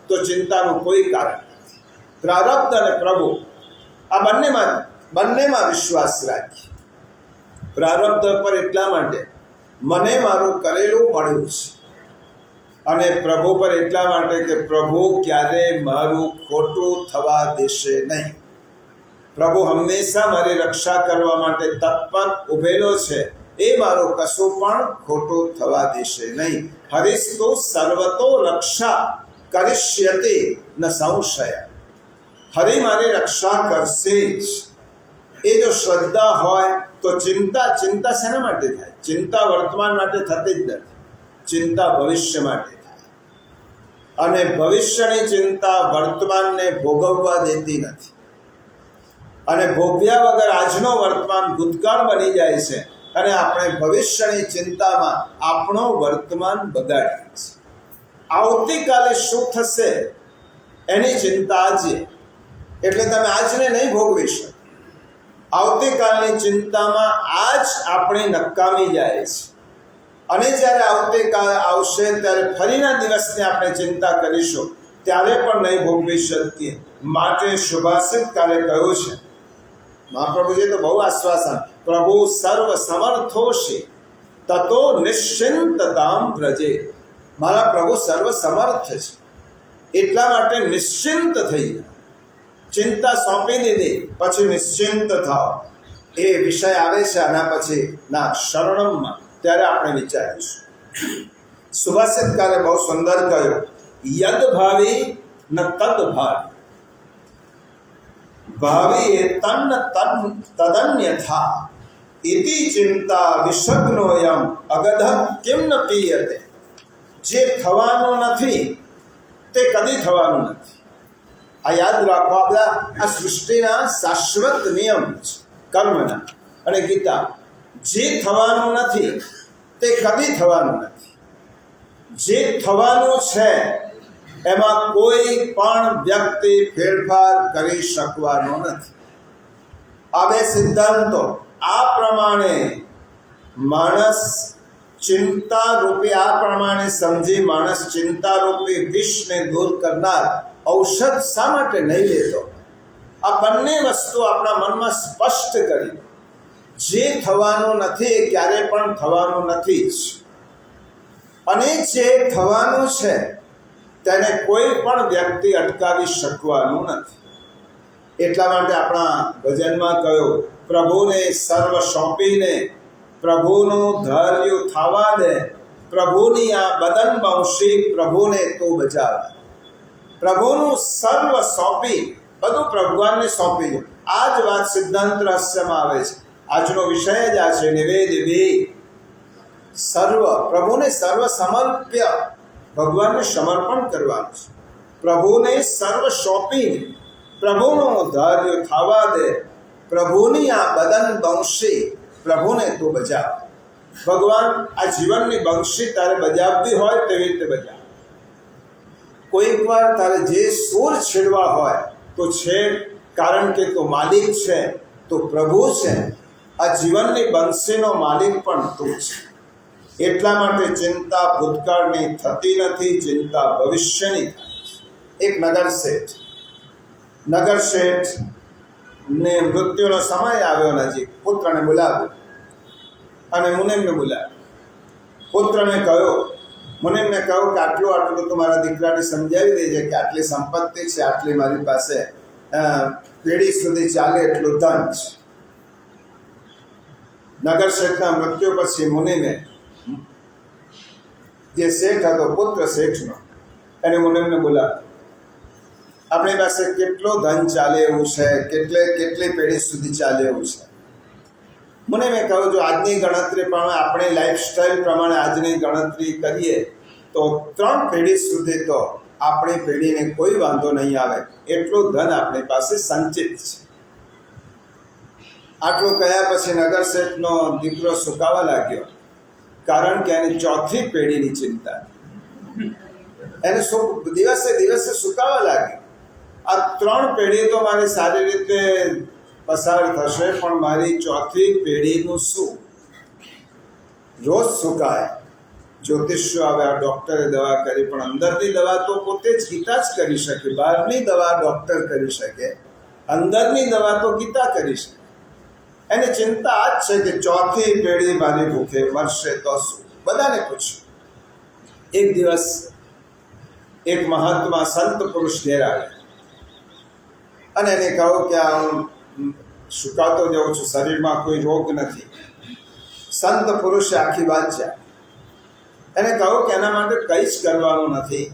તો ચિંતાનું કોઈ કારણ નથી. પ્રારબ્ધ અને પ્રભુ આ બંનેમાં વિશ્વાસ રાખીએ. પ્રારબ્ધ પર એટલા માટે મને મારું કરેલું મળ્યું છે, અને પ્રભુ પર એટલા માટે કે પ્રભુ ક્યારે મારું ખોટું થવા દેશે નહીં. પ્રભુ હંમેશા મારી રક્ષા કરવા માટે તત્પર ઉભેલો છે, એ મારું કશું પણ ખોટું થવા દેશે નહીં. હરિસ્તુ સર્વતો રક્ષા કરિષ્યતે ન સંશય. હરિ મારી રક્ષા કરશે જ. એ જો શ્રદ્ધા હોય તો ચિંતા શેના માટે થાય? ચિંતા વર્તમાન માટે થતી જ નથી, ચિંતા ભવિષ્ય માટે થાય. અને ભવિષ્યની ચિંતા વર્તમાનને ભોગવવા દેતી નથી, અને ભોગવ્યા વગર આજનો વર્તમાન ભૂતકાળ બની જાય છે, અને આપણે ભવિષ્યની ચિંતામાં આપણો વર્તમાન બગાડીએ છીએ. આવતીકાલે શું થશે એની ચિંતા આજે, એટલે તમે આજને નહીં ભોગવી શકો. આવતીકાલની ચિંતામાં આજ આપણે નકામી જાય છે, અને જ્યારે આવતીકાલ આવશે ત્યારે ફરીના દિવસની આપણે ચિંતા કરીશું, ત્યારે પણ નહીં ભોગવી શકીએ. માટે સુભાષિતકારે કહ્યું છે, મહાપ્રભુજીએ તો બહુ આશ્વાસન, પ્રભુ સર્વ સમર્થોષિ તતો નિશ્ચિંતતામ વ્રજે. મારા પ્રભુ સર્વ સમર્થ છે, એટલા માટે નિશ્ચિંત થઈ જાય. ચિંતા સોંપી દીધી પછી નિશ્ચિંત થાવ. એ વિષય આવે છે આના પછી ના શરણમમાં, ત્યારે આપણે વિચારીશું. સુભાષિતકારે બહુ સુંદર કહ્યું, યદ ભાવી ન તદ ભાવી, ભાવી એ તન્ન તદન્યથા ઇતિ ચિંતા વિષગ્નોયમ અગધ કિમ ન પીયતે. જે થવાનું નથી તે કદી થવાનું નથી. આ યાદ રાખો, આપણા આ સૃષ્ટિના શાશ્વત નિયમ છે કર્મના અને ગીતા. જે થવાનું નથી તે કદી થવાનું નથી. જે થવાનું છે એમાં કોઈ પણ વ્યક્તિ ફેરફાર કરી શકવાનો નથી. આ બે સિદ્ધાંતો આ પ્રમાણે માણસ ચિંતા રૂપી, આ પ્રમાણે સમજી માણસ ચિંતા રૂપી વિષને દૂર કરનાર ઔષધ શા માટે નહીં લેતો? આ બંને વસ્તુ આપણા મનમાં સ્પષ્ટ કરી, જે થવાનું નથી એ ક્યારે પણ થવાનું નથી જ, અને જે થવાનું છે તેને કોઈ પણ વ્યક્તિ અટકાવી શકવાનું નથી. એટલા માટે આપણા ભજનમાં કહ્યું, પ્રભુને સર્વ સોંપીને પ્રભુનું ધૈર્ય થવા દે, પ્રભુની આ બદન બંશી પ્રભુને તો બચાવે. પ્રભુનું સર્વ સોંપી, બધું ભગવાનને સોંપી દો. આ જ વાત સિદ્ધાંત રહસ્યમાં આવે છે. આજનો વિષય જ આ છે, નિવેદ વે. સર્વ પ્રભુને સર્વ સમર્પ્ય, ભગવાનને સમર્પણ કરવાનું છે. પ્રભુને સર્વ સોંપીને પ્રભુનો ધાર્ય થવા દે. પ્રભુની આ બદન બંશી પ્રભુને તું બજાવ. ભગવાન આ જીવનની બંશી તારે બજાવવી હોય તેવી રીતે બજાવ. કોઈક વાર તારે જે સૂર છેડવા હોય તો છેડ, કારણ કે તું માલિક છે, તો પ્રભુ છે. આ જીવનની બંશીનો માલિક પણ તું છે. એટલા માટે ચિંતા ભૂતકાળની થતી નથી, ચિંતા ભવિષ્યની થાય છે. એક નગર શેઠ ને મૃત્યુનો સમય આવ્યો નજીક. પુત્રને બોલાવ્યો અને મુનિમને બોલાવ્યો. પુત્રને મુનિમને કહ્યું કે આટલું તો મારા દીકરાને સમજાવી દેજે કે આટલી સંપત્તિ છે, આટલી મારી પાસે પેઢી સુધી ચાલે એટલું ધન છે. નગર શેઠના મૃત્યુ પછી મુનિને, જે શેઠ હતો પુત્ર શેઠનો, એને મુનિમને બોલાવ્યો. આપણી પાસે કેટલો ધન ચાલે એવું છે, કેટલી પેઢી સુધી ચાલે એવું છે. મને મેં કહ્યું, જો આજની ગણતરી પ્રમાણે, આપણી લાઈફસ્ટાઈલ પ્રમાણે આજની ગણતરી કરીએ તો 3 પેઢી સુધી તો આપણી પેઢીને કોઈ વાંધો નહીં આવે, એટલું ધન આપણી પાસે સંચિત છે. આટલું કહ્યા પછી નગર શેઠનો દીકરો સુકાવા લાગ્યો, કારણ કે એની 4થી પેઢીની ચિંતા. એને દિવસે દિવસે સુકાવા લાગ્યો. આ 3 પેઢી તો મારી સારી રીતે પસાર થશે, પણ મારી 4થી પેઢીનું શું? રોજ સુકાય. જ્યોતિષીઓ આવ્યા, ડૉક્ટરે દવા કરી, પણ અંદરની દવા તો પોતે જ ગીતા જ કરી શકે. બહારની દવા ડૉક્ટર કરી શકે, અંદરની દવા તો ગીતા કરી શકે. એની ચિંતા આ જ છે કે 4થી પેઢી મારી ભૂખે મરશે તો શું? બધાને પૂછ્યું. એક દિવસ એક મહાત્મા સંત પુરુષ ઘેર આવ્યા અને એને કહ્યું કે આ હું સુકાતો જાઉં છું, શરીરમાં કોઈ રોગ નથી. સંત પુરુષે આખી વાત છે. એને કહ્યું કે એના માટે કંઈ જ કરવાનું નથી,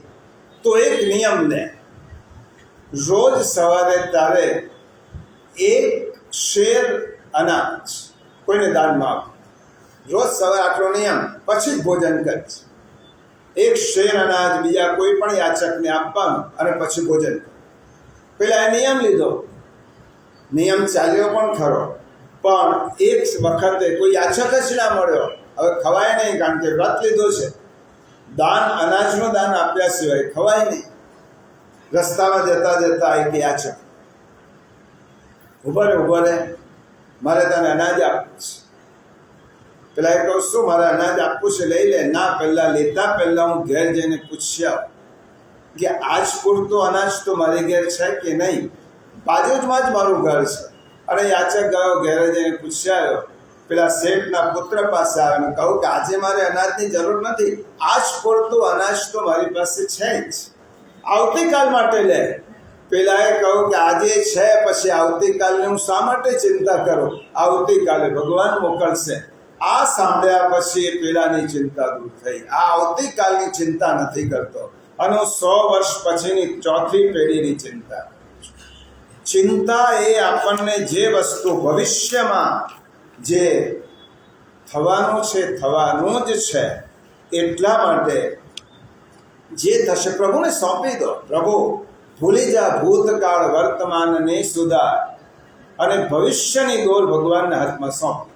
તો એક નિયમ લે. રોજ સવારે તારે 1 શેર અનાજ કોઈને દાનમાં આપ. રોજ સવારે આટલો નિયમ, પછી જ ભોજન કરીશ. 1 શેર અનાજ બીજા કોઈ પણ યાચકને આપવાનું અને પછી ભોજન. પેલા એ નિયમ લીધો, નિયમ ચાલ્યો પણ ખરો, પણ એક વખતે કોઈ યાચક જ ના મળ્યો. હવે ખવાય નહીં, કારણ કે વ્રત લીધો છે. અનાજનું દાન આપ્યા સિવાય ખવાય નહીં. રસ્તામાં જતા એક યાચક, ઉભો રે, મારે તને અનાજ આપવું છે. પેલા એ કહું, શું મારે અનાજ આપવું છે? લઈ લે. ના, પહેલા હું ઘેર જઈને પૂછી આવું કે આજ પૂરતું અનાજ તો મારી ઘેર છે કે નહીં. બાજુમાં જ મારું ઘર છે. અને યાચક ગયો, ઘેરે જઈને પૂછી આવ્યો. પેલા શેઠના પુત્ર પાસે આવ્યો, કહું કે આજે મારે અનાજની જરૂર નથી, આજ પૂરતું અનાજ તો મારી પાસે છે જ, આવતીકાલ માટે લે. પેલાએ કહ્યું કે આજે છે, પછી આવતીકાલની હું શા માટે ચિંતા કરું? આવતીકાલે ભગવાન મોકલશે. આ સાંભળ્યા પછી પેલાની ચિંતા દૂર થઈ. આ આવતીકાલની ચિંતા નથી કરતો, અને 100 વર્ષ પછીની 4થી પેઢીની ચિંતા. ચિંતા એ આપણને જે વસ્તુ ભવિષ્યમાં જે થવાનું છે, થવાનું જ છે, એટલા માટે જે થશે પ્રભુને સોંપી દો. પ્રભુ, ભૂલી જા ભૂતકાળ વર્તમાનને સુધાર, અને ભવિષ્યની દોર ભગવાનના હાથમાં સોંપ.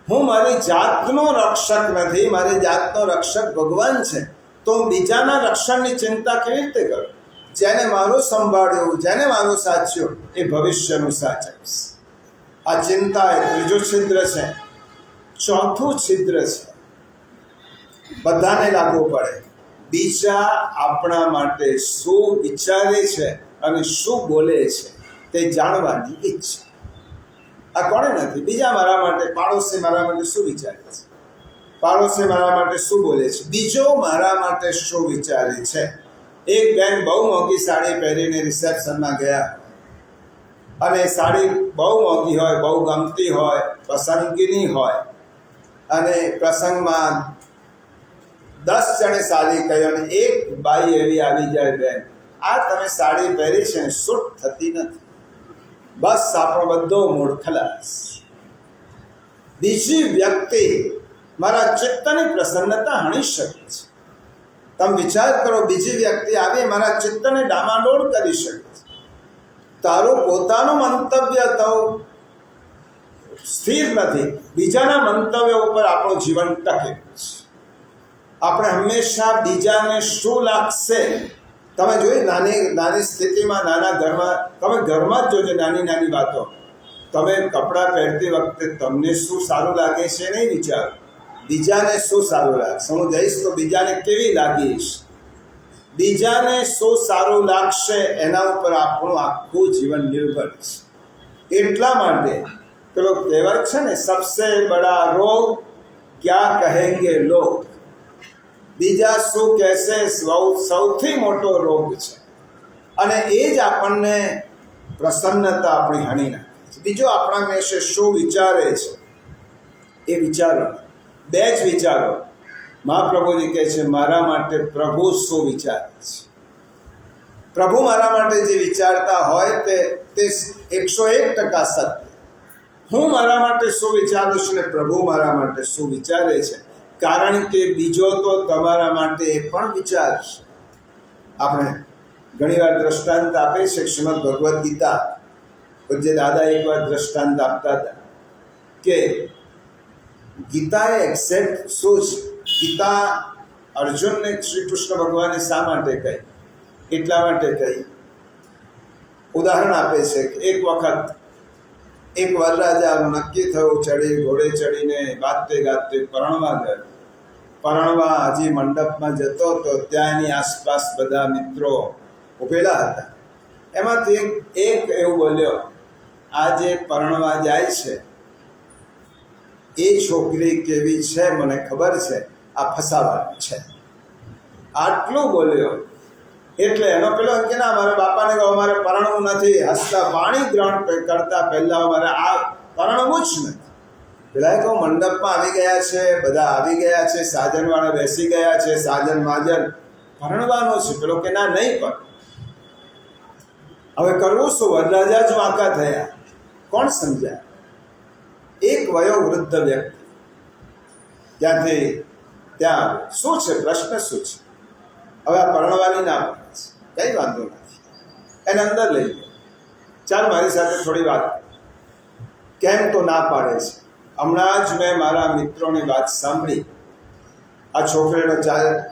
હું મારી જાતનો રક્ષક નથી, મારી જાતનો રક્ષક ભગવાન છે. તો હું બીજાના રક્ષણની ચિંતા કેવી રીતે કરું? જેને મારું સંભાળ્યું, જેને મારું સાચ્યું, એ ભવિષ્યનું સાચવીશ. આ ચિંતા એ 3જું છિદ્ર છે. 4થું છિદ્ર છે, બધાને લાગુ પડે. બીજા આપણા માટે શું વિચારે છે અને શું બોલે છે તે જાણવાની ઈચ્છા. આ કોણે નથી? બીજા મારા માટે, પાડોશી મારા માટે શું વિચારે છે, પાડોશી મારા માટે શું બોલે છે, બીજો મારા માટે શું વિચારે છે. એક બેન બહુ મોંઘી સાડી પહેરીને રિસેપ્શનમાં ગયા, અને સાડી બહુ મોંઘી હોય, બહુ ગમતી હોય, પસંદગીની હોય, અને પ્રસંગમાં 10 જણે સાડી કહી, અને એક બાઈ એવી આવી જાય, બેન આ તમે સાડી પહેરી છે ને સૂટ થતી નથી. બસ આપણો બધો મૂળ ખલાસ. બીજી વ્યક્તિ મારા ચિત્તની પ્રસન્નતા હણી શકે છે. તમે વિચાર કરો, બીજી વ્યક્તિ આવી મારા ચિત્તને ડામાડોળ કરી શકે છે. તારું પોતાનું મંતવ્ય તો સ્થિર નથી, બીજાના મંતવ્ય ઉપર આપણું જીવન ટકે છે. આપણે હંમેશા બીજાને શું લાગશે, તમે જોઈ નાની નાની સ્થિતિમાં, નાના ઘરમાં, તમે ઘરમાં જ જોજો નાની નાની વાતો. તમે કપડાં પહેરતી વખતે તમને શું સારું લાગે છે નહીં વિચારો, બીજાને શું સારું લાગશે. હું જઈશ તો બીજાને કેવી લાગીશ, બીજાને શું સારું લાગશે એના ઉપર આપણું આખું જીવન નિર્ભર છે. એટલા માટે પેલો કહેવાય છે ને, સબસે બડા રોગ ક્યાં કહેંગે લોગ. બીજા શું કહેશે સૌથી મોટો રોગ છે. અને એ જ આપણને પ્રસન્નતા આપણી હાની નાખે છે. બીજો આપણા વિશે શું વિચારે છે એ વિચારો, બે જ વિચારો. મહાપ્રભુજી કહે છે, મારા માટે પ્રભુ શું વિચારે છે. પ્રભુ મારા માટે જે વિચારતા હોય તે 101% સત્ય. હું મારા માટે શું વિચારું છું ને પ્રભુ મારા માટે શું વિચારે છે, કારણ કે બીજો તો તમારા માટે એ પણ વિચારશે. આપણે ઘણીવાર દ્રષ્ટાંત આપે છે. શ્રીમદ ભગવદ્ ગીતા, પૂજ્ય દાદા એકવાર દ્રષ્ટાંત આપતા હતા કે ગીતા એ એક્ઝેક્ટ શું છે. ગીતા અર્જુનને શ્રી કૃષ્ણ ભગવાને શા માટે કહી, એટલા માટે કહી. ઉદાહરણ આપે છે કે એક વખત એક વરરાજાનું નક્કી થયું, ઘોડે ચડીને ગાતે ગાતે પરણવા ગયો. પરણવા હજી મંડપમાં જતો તો ત્યાંની આસપાસ બધા મિત્રો ઉભેલા હતા. એમાંથી એક એવું બોલ્યો, આ જે પરણવા જાય છે એ છોકરી કેવી છે મને ખબર છે, આ ફસાવાની છે. આટલું બોલ્યો એટલે એનો પેલો કે ના, મારા બાપાને કહો અમારે પરણવું નથી. હસતા પાણી ગ્રહણ કરતા પહેલા અમારે આ પરણવું જ નથી. પેલા કહું મંડપમાં આવી ગયા છે, બધા આવી ગયા છે, સાજનવાળા બેસી ગયા છે, સાજન માજન, પરણવાનું છે. પેલો કે ના, નહીં પણ હવે કરવું શું. વરરાજા જ વાંકા થયા, કોણ સમજાય. એક વયોવૃદ્ધ વ્યક્તિ ત્યાંથી ત્યાં શું છે, પ્રશ્ન શું છે. હવે આ પરણવાની ના પડે છે, કંઈ વાંધો નથી, એને અંદર લઈ ગયો. ચાલ મારી સાથે થોડી વાત. કેમ તો ના પાડે છે. હમણાં જ મેં મારા મિત્રોની વાત સાંભળી. આ છોકરીનો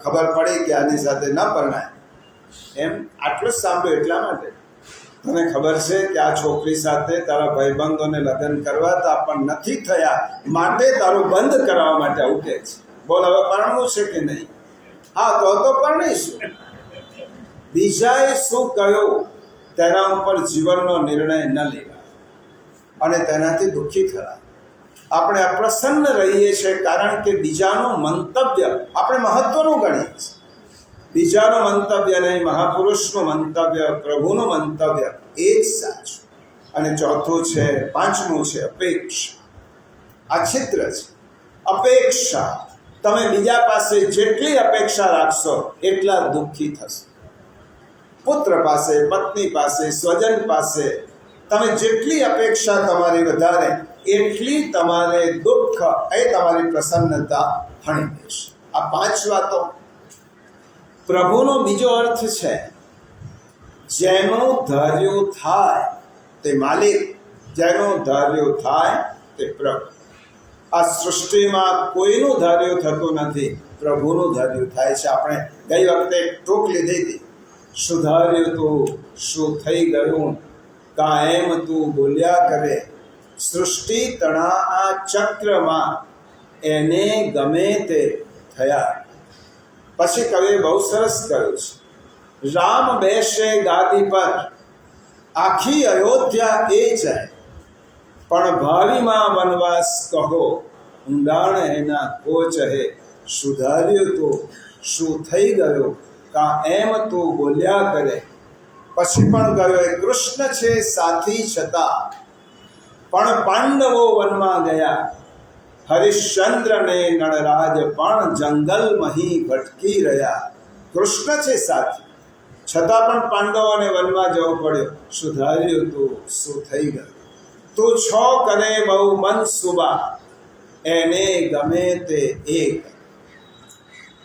ખબર પડી કે આની સાથે ન પરણાય, એમ આટલું જ સાંભળ્યું. એટલા માટે તને ખબર છે કે આ છોકરી સાથે તારા ભાઈબંધોને લગ્ન કરવા તો પણ નથી થયા, માટે તારું બંધ કરાવવા માટે આવું કહે છે. બોલ હવે પરણવું છે કે નહીં? હા, તો પરણીશું. બીજાએ શું કહ્યું તેના ઉપર જીવનનો નિર્ણય ન લેવા અને તેનાથી દુઃખી થયા. આપણે અપ્રસન્ન રહીએ છીએ કારણ કે બીજાનું મંતવ્ય આપણે મહત્વનું ગણીએ છીએ. બીજાનું મંતવ્ય નહીં, મહાપુરુષનું મંતવ્ય, પ્રભુનું મંતવ્ય એ જ સાચું. અને ચોથું છે, પાંચમું છે અપેક્ષા. આ છિદ્ર છે. અપેક્ષા. તમે બીજા પાસે જેટલી અપેક્ષા રાખશો એટલા દુઃખી થશો. પુત્ર પાસે, પત્ની પાસે, સ્વજન પાસે તમે જેટલી અપેક્ષા તમારી વધારે, એટલી તમારે દુઃખ, એ તમારી પ્રસન્નતા હણી દેશે. આ 5 વાતો. પ્રભુનો બીજો અર્થ છે, જેનું ધાર્યું થાય તે માલિક, જેનું ધાર્યું થાય તે પ્રભુ. આ સૃષ્ટિમાં કોઈનું ધાર્યું થતું નથી, પ્રભુનું ધાર્યું થાય છે. આપણે ગઈ વખતે ટોક લીધી હતી, સુધાર્યું તું શું થઈ ગયું, કાયમ તું બોલ્યા કરે. સૃષ્ટિ તણા આ ચક્રમાં એને ગમે તે થયા. પછી કવિએ બહુ સરસ કહ્યું છે, રામ બેસે ગાદી પર, આખી અયોધ્યા એ જાય, પણ ભાવિમાં વનવાસ કહો, ઊંડાણ એના કોચ હે. સુધાર્યું તો શું થઈ ગયું, કા એમ તું બોલ્યા કરે. પછી પણ ગયો એ કૃષ્ણ છે સાથી છતાં, પણ પાંડવો વનમાં ગયા. હરિશ્ચંદ્ર ને નળરાજ પણ જંગલમાં ભટકી રહ્યા. કૃષ્ણ છે સાથી, છતાં પણ પાંડવોને વનમાં જવું પડ્યું. શું ધાર્યું તું, શું થઈ ગયું? તું છો કરે બહુ મન સુબા, એને ગમે તે એક.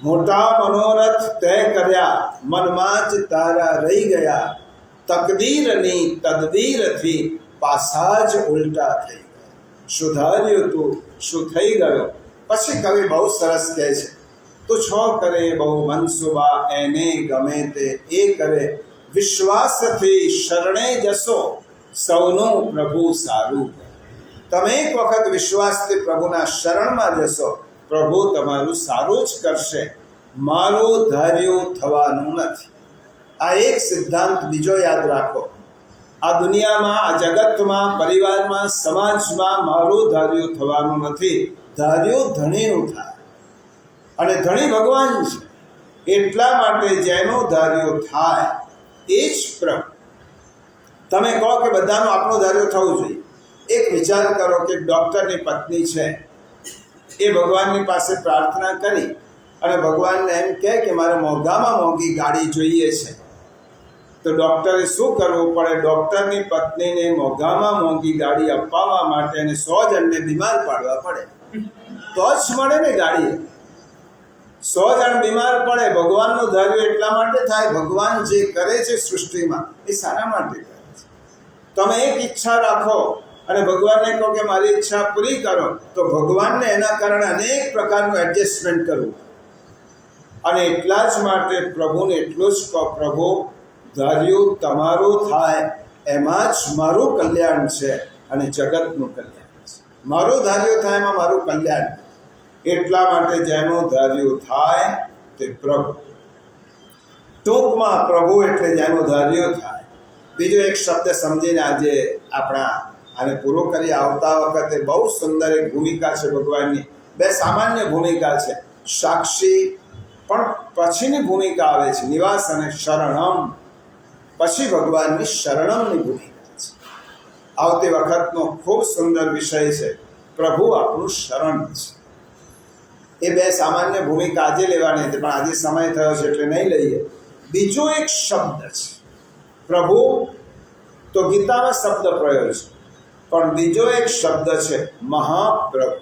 મોટા મનોરથ તે કર્યા, મનમાં જ તારા રહી ગયા. તકદીરની તદબીરથી પાછા જ ઉલટા થઈ ગયા. શું ધાર્યું તું, શું થઈ ગયો? પછી કવિ બહુ સરસ કહે છે, તું છો કરે બહુ મનસુબા, એને ગમે તે એ કરે. વિશ્વાસથી શરણે જશો, સૌનું પ્રભુ સારું. તમે એક વખત વિશ્વાસથી પ્રભુના શરણમાં જશો, પ્રભુ તમારું સારું જ કરશે. મારું ધાર્યું થવાનું નથી. આ એક સિદ્ધાંત બીજો યાદ રાખો. આ દુનિયામાં, આ જગતમાં, પરિવારમાં, સમાજમાં મારું ધાર્યું થવાનું નથી. ધાર્યું ધણીનું થાય, અને ધણી ભગવાન છે. એટલા માટે જેનું ધાર્યું થાય એ જ પ્રભુ. તમે કહો કે બધાનું આપણું ધાર્યું થવું જોઈએ. એક વિચાર કરો કે ડૉક્ટરની પત્ની છે, એ ભગવાનની પાસે પ્રાર્થના કરી અને ભગવાનને એમ કહે કે મારે મોંઘામાં મોંઘી ગાડી જોઈએ છે. તો ડૉક્ટરે શું કરવું પડે? ડૉક્ટરની પત્નીને મોંઘામાં મોંઘી ગાડી અપાવવા માટે એને 100 જણને બીમાર પાડવા પડે, તો જ મળે ને ગાડી. 100 જણ બીમાર પડે. ભગવાનનું ધાર્યું એટલા માટે થાય, ભગવાન જે કરે છે સૃષ્ટિમાં એ સારા માટે કરે છે. તમે એક ઈચ્છા રાખો અને ભગવાનને કહો કે મારી ઈચ્છા પૂરી કરો, તો ભગવાનને એના કારણે અનેક પ્રકારનું એડજસ્ટમેન્ટ કરવું. અને એટલા જ માટે પ્રભુને એટલું જ કહો, પ્રભુ ધાર્યું તમારું થાય, એમાં જ મારું કલ્યાણ છે અને જગતનું કલ્યાણ છે. મારું ધાર્યું થાય એમાં મારું કલ્યાણ. એટલા માટે જેનું ધાર્યું થાય તે પ્રભુ. ટૂંકમાં પ્રભુ એટલે જેનું ધાર્યું થાય. બીજો એક શબ્દ સમજીને આજે આપણા આને પૂરો કરી. આવતા વખતે બહુ સુંદર એક ભૂમિકા છે ભગવાનની. 2 સામાન્ય ભૂમિકા છે. સાક્ષી પણ પછીની ભૂમિકા આવે છે, નિવાસ અને શરણમ. પછી ભગવાનની શરણમની ભૂમિકા છે. આવતી વખતનો ખૂબ સુંદર વિષય છે, પ્રભુ આપણું શરણ છે. એ 2 સામાન્ય ભૂમિકા આજે લેવાની હતી, પણ આજે સમય થયો છે એટલે નહીં લઈએ. બીજો એક શબ્દ છે પ્રભુ. તો ગીતામાં શબ્દ પ્રયોગ છે, પણ બીજો એક શબ્દ છે મહાપ્રભુ.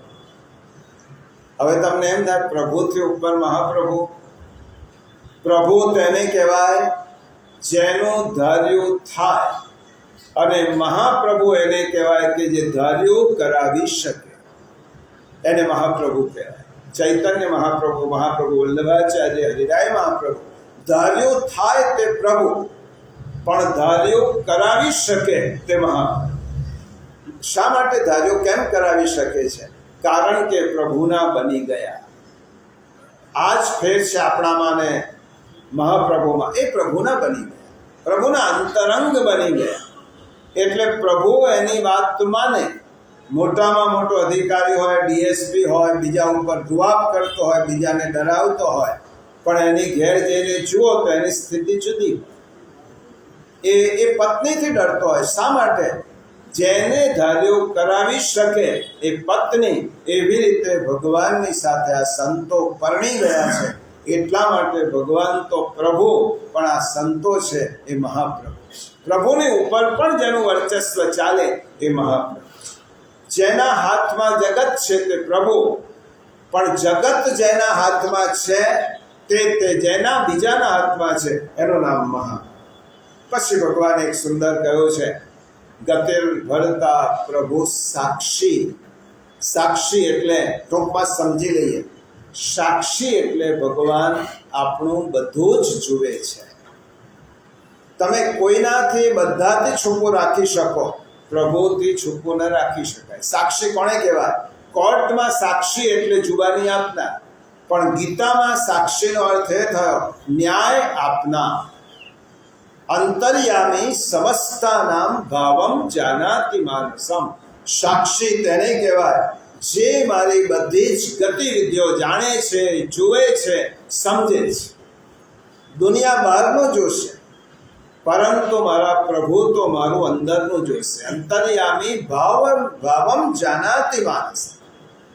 હવે તમને એમ થાય પ્રભુથી ઉપર મહાપ્રભુ. પ્રભુ તેને કહેવાય જેનું ધાર્યું થાય, અને મહાપ્રભુ એને કહેવાય કે જે ધાર્યું કરાવી શકે, એને મહાપ્રભુ કહેવાય. ચૈતન્ય મહાપ્રભુ, મહાપ્રભુ વલ્લભાચાર્ય, હરિરાય મહાપ્રભુ. ધાર્યું થાય તે પ્રભુ, પણ ધાર્યું કરાવી શકે તે મહાપ્રભુ. શા માટે ધાર્યું કેમ કરાવી શકે છે? કારણ કે પ્રભુના બની ગયા. આ જ ફેર છે આપણામાં ને મહાપ્રભુમાં. એ પ્રભુના બની ગયા, પ્રભુના અંતરંગ બની ગયા. એટલે પ્રભુ એની વાત માને. મોટામાં મોટો અધિકારી હોય, ડીએસપી હોય, બીજા ઉપર જુવાબ કરતો હોય, બીજાને ડરાવતો હોય, પણ એની ઘેર જઈને જુઓ તો એની સ્થિતિ જુદી. એ પત્નીથી ડરતો હોય. શા માટે? જેને ધાર્યું કરાવી શકે એ પત્ની. એવી રીતે ભગવાનની સાથે આ સંતો પરણી ગયા છે. એટલા માટે ભગવાન તો પ્રભુ, પણ આ સંતો છે એ મહાપ્રભુ. પ્રભુની ઉપર પણ જેનું વર્ચસ્વ ચાલે એ મહાપ્રભુ. જેના હાથમાં જગત છે તે પ્રભુ, પણ જગત જેના હાથમાં છે તે જેના બીજાના હાથમાં છે એનું નામ મહા. પછી ભગવાન એક સુંદર કહ્યું છે, ગતિર ભરતા પ્રભુ સાક્ષી. સાક્ષી એટલે ટૂંકમાં સમજી લઈએ. સાક્ષી એટલે ભગવાન આપણું બધું જ જુએ છે. તમે કોઈનાથી બધાથી છૂપું રાખી શકો, પ્રભુથી છૂપું ન રાખી શકાય. સાક્ષી કોણે કહેવાય? કોર્ટમાં સાક્ષી એટલે જુબાની આપનાર, પણ ગીતામાં સાક્ષીનો અર્થ એ થયો ન્યાય આપનાર. અંતર્યામી સમસ્તાનામ ભાવમ જાનાતિ માનસમ. સાક્ષી તેને કહેવાય જે મારી બધી જ ગતિવિધિઓ જાણે છે, જુએ છે, સમજે છે. દુનિયા બહારનું જોશે, પરંતુ મારા પ્રભુ તો મારું અંદરનું જોશે. અંતર્યામી ભાવમ જાનાતિ માનસ.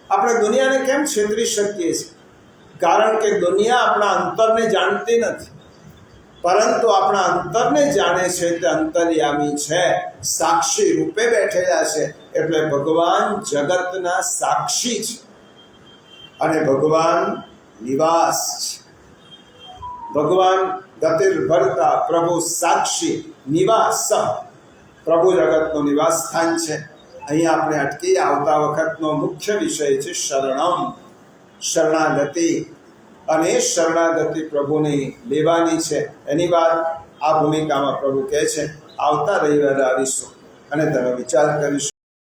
આપણે દુનિયાને કેમ છેતરી શકીએ છીએ? કારણ કે દુનિયા આપણા અંતરને જાણતી નથી. પરંતુ આપણા અંતરને જાણે છે, તે અંતર્યામી છે, સાક્ષી રૂપે બેઠેલા છે. એટલે ભગવાન જગતના સાક્ષી છે અને ભગવાન નિવાસ છે. ભગવાન ગતિર્ભરતા પ્રભુ સાક્ષી નિવાસ, પ્રભુ જગતનું નિવાસ સ્થાન છે. અહીંયા આપણે અટકી આવતા વખતનો મુખ્ય વિષય છે શરણમ, શરણાગતિ. અને એ શરણાગતિ પ્રભુની લેવાની છે. એની વાત આ ભૂમિકામાં પ્રભુ કહે છે. આવતા રવિવારે આવીશું અને તેનો વિચાર કરીશું.